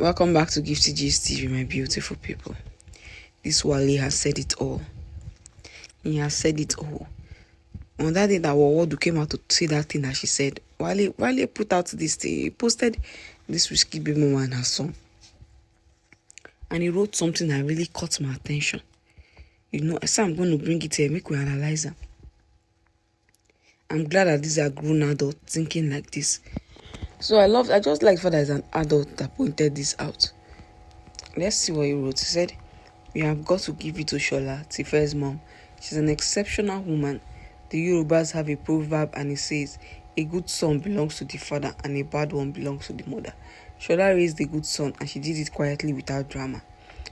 Welcome back to Gifty G's TV, my beautiful people. This Wale has said it all. He has said it all. On that day that Wowodu came out to say that thing that she said, Wale put out this thing. He posted this Wizkid baby mama and her son. And he wrote something that really caught my attention. You know, I said I'm going to bring it here, make we analyze them. I'm glad that these are grown adults thinking like this. So I just like for that as an adult that pointed this out. Let's see what he wrote. He said, "We have got to give it to Shola, Tife's mom. She's an exceptional woman. The Yorubas have a proverb and it says, a good son belongs to the father and a bad one belongs to the mother. Shola raised a good son and she did it quietly without drama.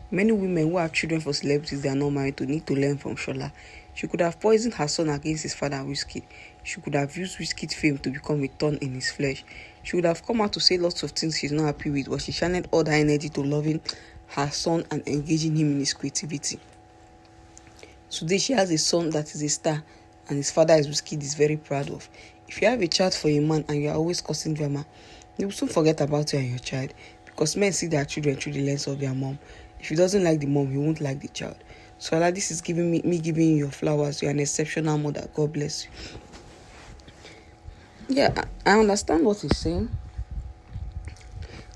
Many women who have children for celebrities they are not married to need to learn from Shola. She could have poisoned her son against his father, Wizkid. She could have used Wizkid's fame to become a thorn in his flesh. She would have come out to say lots of things she's not happy with, but she channeled all that energy to loving her son and engaging him in his creativity. Today she has a son that is a star and his father is Wizkid is very proud of. If you have a child for a man and you are always causing drama, they will soon forget about you and your child because men see their children through the lens of their mom. If he doesn't like the mom, he won't like the child. So Allah, this is giving me giving you your flowers. You're an exceptional mother. God bless you." Yeah, I understand what he's saying.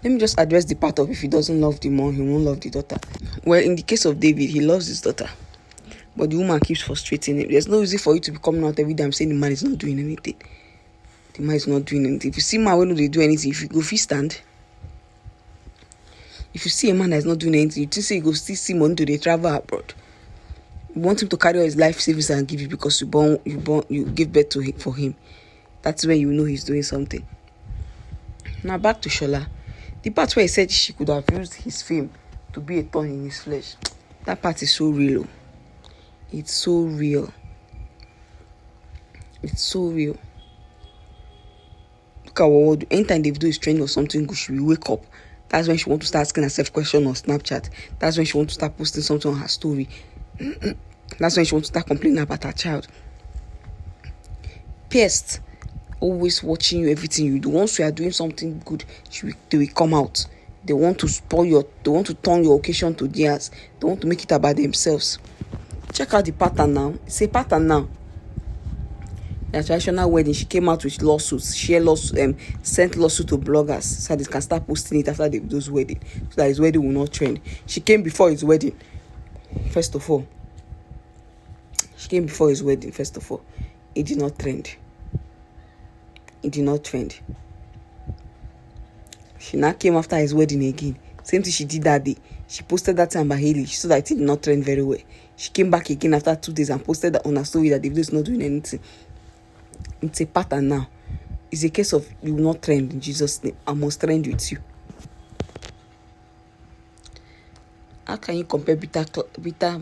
Let me just address the part of if he doesn't love the mom, he won't love the daughter. Well, in the case of David, he loves his daughter. But the woman keeps frustrating him. There's no reason for you to be coming out every day and saying the man is not doing anything. The man is not doing anything. If you see man when they do anything, if you go fit stand. If you see a man that is not doing anything, you just say you go still see money to they travel abroad. You want him to carry all his life savings and give you because you give birth to him for him. That's when you know he's doing something. Now back to Shola. The part where he said she could have used his fame to be a thorn in his flesh. That part is so real. It's so real. It's so real. Look at what anytime Davido is training or something good, she will wake up. That's when she wants to start asking herself questions on Snapchat. That's when she wants to start posting something on her story. That's when she wants to start complaining about her child. Pests always watching you, everything you do. Once you are doing something good, they will come out. They want to turn your occasion to theirs. They want to make it about themselves. Check out the pattern now. It's a pattern now. The traditional wedding, she came out with lawsuits. Sent lawsuit to bloggers so they can start posting it after those wedding, so that his wedding will not trend. She came before his wedding. First of all, it did not trend. She now came after his wedding again. Same thing she did that day. She posted that time by Haley. She saw that it did not trend very well. She came back again after 2 days and posted that on her story that Davido is not doing anything. It's a pattern now. It's a case of you will not trend in Jesus' name. I must trend with you. How can you compare bitter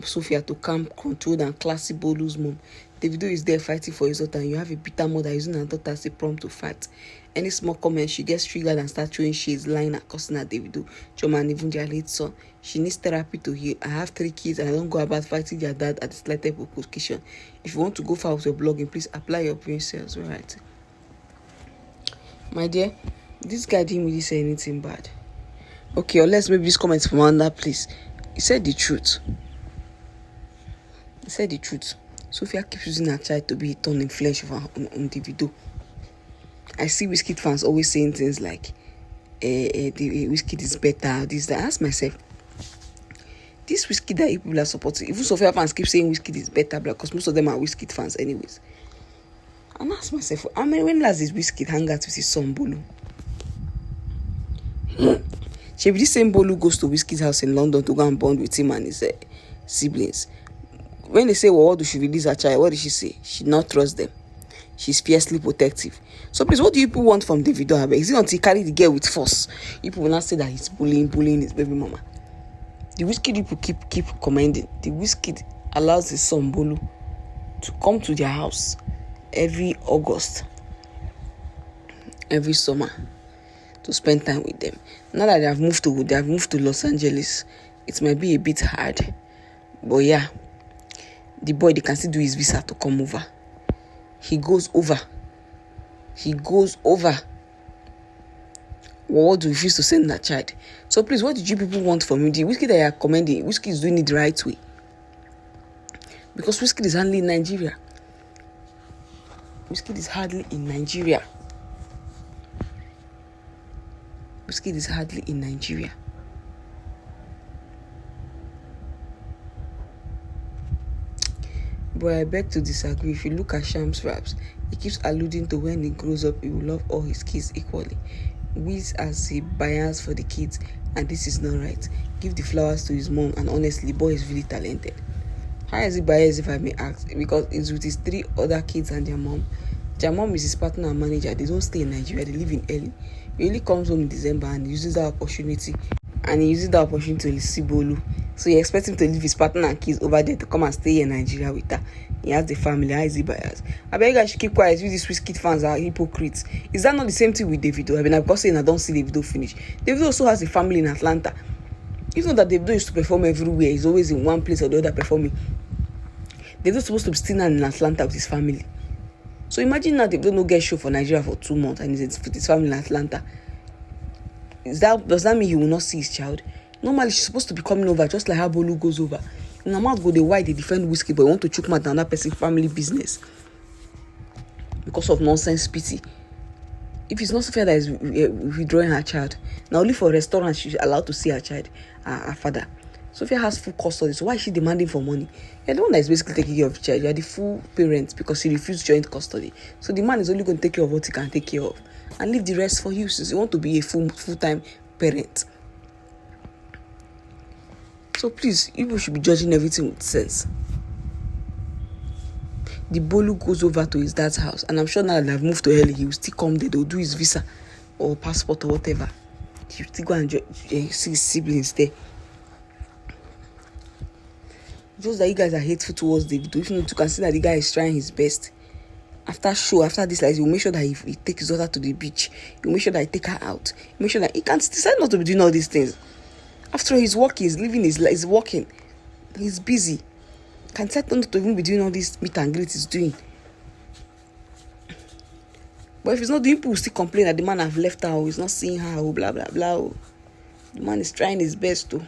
Sophia to calm, controlled, and classy Bolu's mom? Davido is there fighting for his daughter, and you have a bitter mother using her daughter as a prompt to fight. Any small comment, she gets triggered and starts throwing shades, lying and cussing at Davido, Choma, and even their late son. She needs therapy to heal. I have 3 kids and I don't go about fighting their dad at the slightest provocation. If you want to go far with your blogging, please apply your principles. Right, my dear, this guy didn't really say anything bad. Okay, or let's maybe this comment from another place. He said the truth. Sophia keeps using her child to be a thorn in flesh on Davido. I see Wizkid fans always saying things like, the Wizkid is better, this, that. I ask myself, this Wizkid that people are supporting, even Sophia fans keep saying Wizkid is better because most of them are Wizkid fans anyways. And I ask myself, when last did Wizkid hang out with his son Bolu? Maybe this same Bolu goes to Wizkid's house in London to go and bond with him and his siblings. When they say, well, what do she release her child? What did she say? She not trust them. She's fiercely protective. So please, what do you people want from Davido? Is it until he carry the girl with force? People will not say that he's bullying his baby mama. The Wizkid people keep commending. The Wizkid allows his son Bolu to come to their house every August, every summer, to spend time with them. Now that they have moved to Los Angeles, it might be a bit hard, but yeah, the boy, they can still do his visa to come over. He goes over. What refuse to send that child. So please, what did you people want from me? The Wizkid that you are commending, Wizkid is doing it the right way. Because Wizkid is hardly in Nigeria. Wizkid is hardly in Nigeria. Wizkid is hardly in Nigeria. But I beg to disagree. If you look at Sham's raps, he keeps alluding to when he grows up, he will love all his kids equally. Wiz has a bias for the kids, and this is not right. Give the flowers to his mom, and honestly, boy is really talented. How is he biased, if I may ask? Because it's with his 3 other kids and their mom. Their mom is his partner and manager. They don't stay in Nigeria. They live in Ely. He only comes home in December and uses that opportunity. To see Bolu. So you expect him to leave his partner and kids over there to come and stay in Nigeria with her. He has the family. How is he biased? I beg you guys should keep quiet. You these Wizkid fans are hypocrites. Is that not the same thing with Davido? I mean, I've got saying I don't see Davido finish. Davido also has a family in Atlanta. It's not that Davido used to perform everywhere. He's always in one place or the other performing. Davido's supposed to be still in Atlanta with his family. So imagine now Davido no get show for Nigeria for 2 months and he's with his family in Atlanta. Does that mean he will not see his child? Normally she's supposed to be coming over, just like how Bolu goes over. In amount go the why they defend Wizkid, but want to choke mad down that person's family business because of nonsense pity. If it's not Sophia that is withdrawing her child, now only for restaurants she's allowed to see her child, her father. Sophia has full custody, so why is she demanding for money? You're the one that is basically taking care of the child. You're the full parent because she refused joint custody. So the man is only going to take care of what he can take care of and leave the rest for you since you want to be a full-time parent. So please, people should be judging everything with sense. The Bolu goes over to his dad's house, and I'm sure now that I've moved to LA, he will still come there. They'll do his visa or passport or whatever. He will still go and see his siblings there. Just that you guys are hateful towards Davido. If you can see that the guy is trying his best. After this, like, he'll make sure that he take his daughter to the beach. He'll make sure that he take her out. He'll make sure that he can't decide not to be doing all these things. After all, he's working, he's living his life, he's working. He's busy. Can decide not to even be doing all this meet and greet he's doing. But if he's not doing, people will still complain that the man have left her or he's not seeing her or blah blah blah. The man is trying his best too.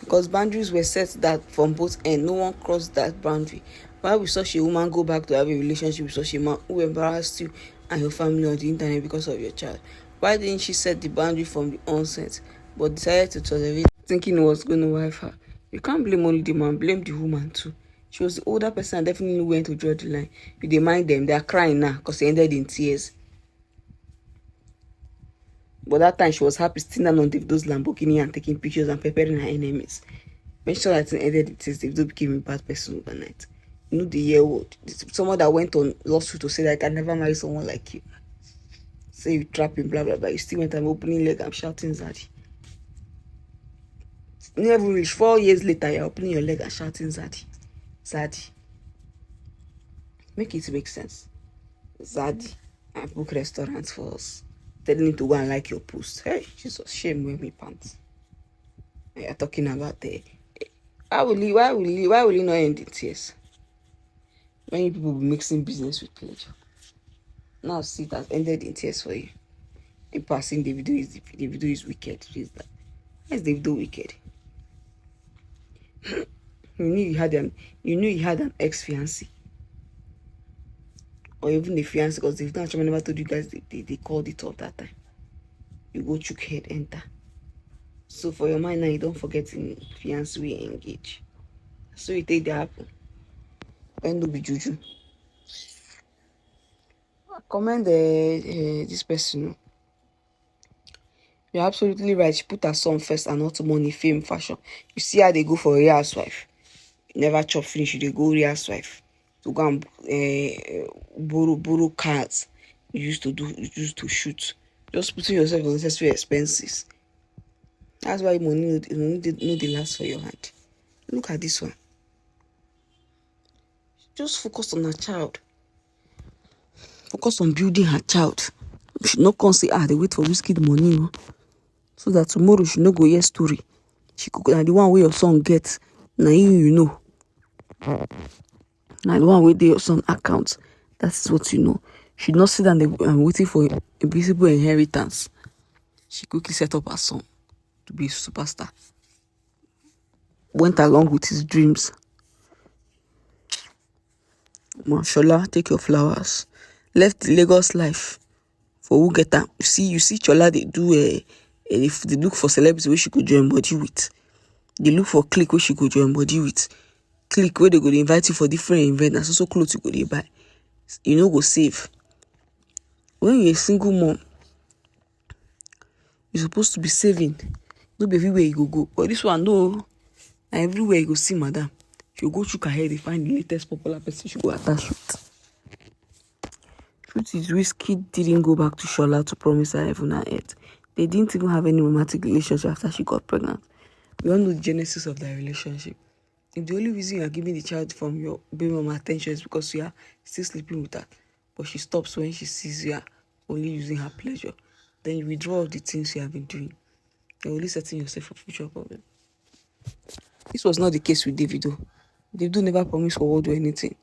Because boundaries were set that from both ends, no one crossed that boundary. Why would such a woman go back to have a relationship with such a man who embarrassed you and your family on the internet because of your child? Why didn't she set the boundary from the onset, but decided to tolerate, thinking it was going to wife her? You can't blame only the man, blame the woman too. She was the older person and definitely knew when to draw the line. You dey mind them, they are crying now because they ended in tears. But that time she was happy standing on those Lamborghini and taking pictures and preparing her enemies. Make sure that it ended in tears. Davido became a bad person overnight. You know the year old. Someone that went on lawsuit to say that I can never marry someone like you. Say you trap him, blah blah blah. You still went and opening leg and shouting Zaddy. You never reached 4 years later, you're opening your leg and shouting Zaddy. Zaddy. Make it make sense. Zaddy. I book restaurants for us. Telling him to go and like your post. Hey, Jesus, shame wear me pants. You're talking about why will he not end in tears? Many people will be mixing business with pleasure. Now see it has ended in tears for you. In passing, Davido is wicked. Please, that. Why is Davido wicked? You knew you had an ex-fiancé. Or even the fiancé, because Davido actually never told you guys they called it off that time. You go chook head, enter. So for your mind now, you don't forget in fiancé we engage. So you take the apple. When do be juju. I commend this person. You're absolutely right. She put her son first and not money, fame, fashion. You see how they go for a real housewife. You never chop finish, they go real housewife. To go and borrow cars you used to shoot. Just putting yourself in unnecessary expenses. That's why money no dey last for your hand. Look at this one. Just focus on her child. Focus on building her child. She should not come say, they wait for Wizkid money, no? So that tomorrow she no go hear story. She could the one where your son gets. Now you know. Now the one where your son account. That's what you know. She did not sit down and waiting for a visible inheritance. She quickly set up her son to be a superstar. Went along with his dreams. Shola, take your flowers. Left the Lagos life for who get am. You see Shola, they look for celebrities where she could join body with. They look for clique where she could join body with. Clique where they go invite you for different events and also clothes you go dey buy. You know go save. When you're a single mom, you're supposed to be saving. No be everywhere you go. But this one, no. And everywhere you go see madam. She'll go through her head, they find the latest popular person she go attach with. Truth is, Wizkid didn't go back to Shola to promise her heaven and earth. They didn't even have any romantic relationship after she got pregnant. We all know the genesis of their relationship. If the only reason you are giving the child from your baby mama attention is because you are still sleeping with her, but she stops when she sees you are only using her pleasure, then you withdraw all the things you have been doing. You're only setting yourself for future problems. This was not the case with Davido. Davido never promised for world or anything.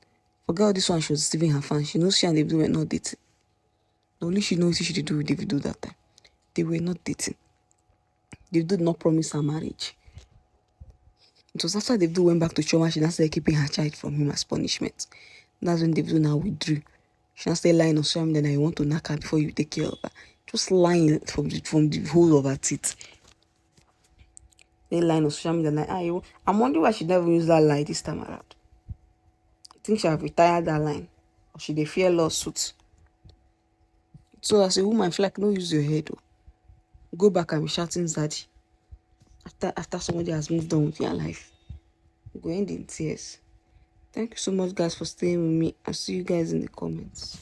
Forget all this one, she was deceiving her fans. She knows she and Davido were not dating. The only she knows she did do with Davido that time. They were not dating. Davido did not promise her marriage. It was after Davido went back to Choma, she now started keeping her child from him as punishment. That's when Davido now withdrew. She now started lying on social media that you want to knock her before you take care of her. Just lying from the whole of her teeth. They lying on social media like, I'm wondering why she never used that lie this time around. I think she have retired that line. Or she dey fear lawsuits. So as a woman, I feel like no use your head. Go back and be shouting zaddy. After somebody has moved on with your life. Go end in tears. Thank you so much guys for staying with me. I'll see you guys in the comments.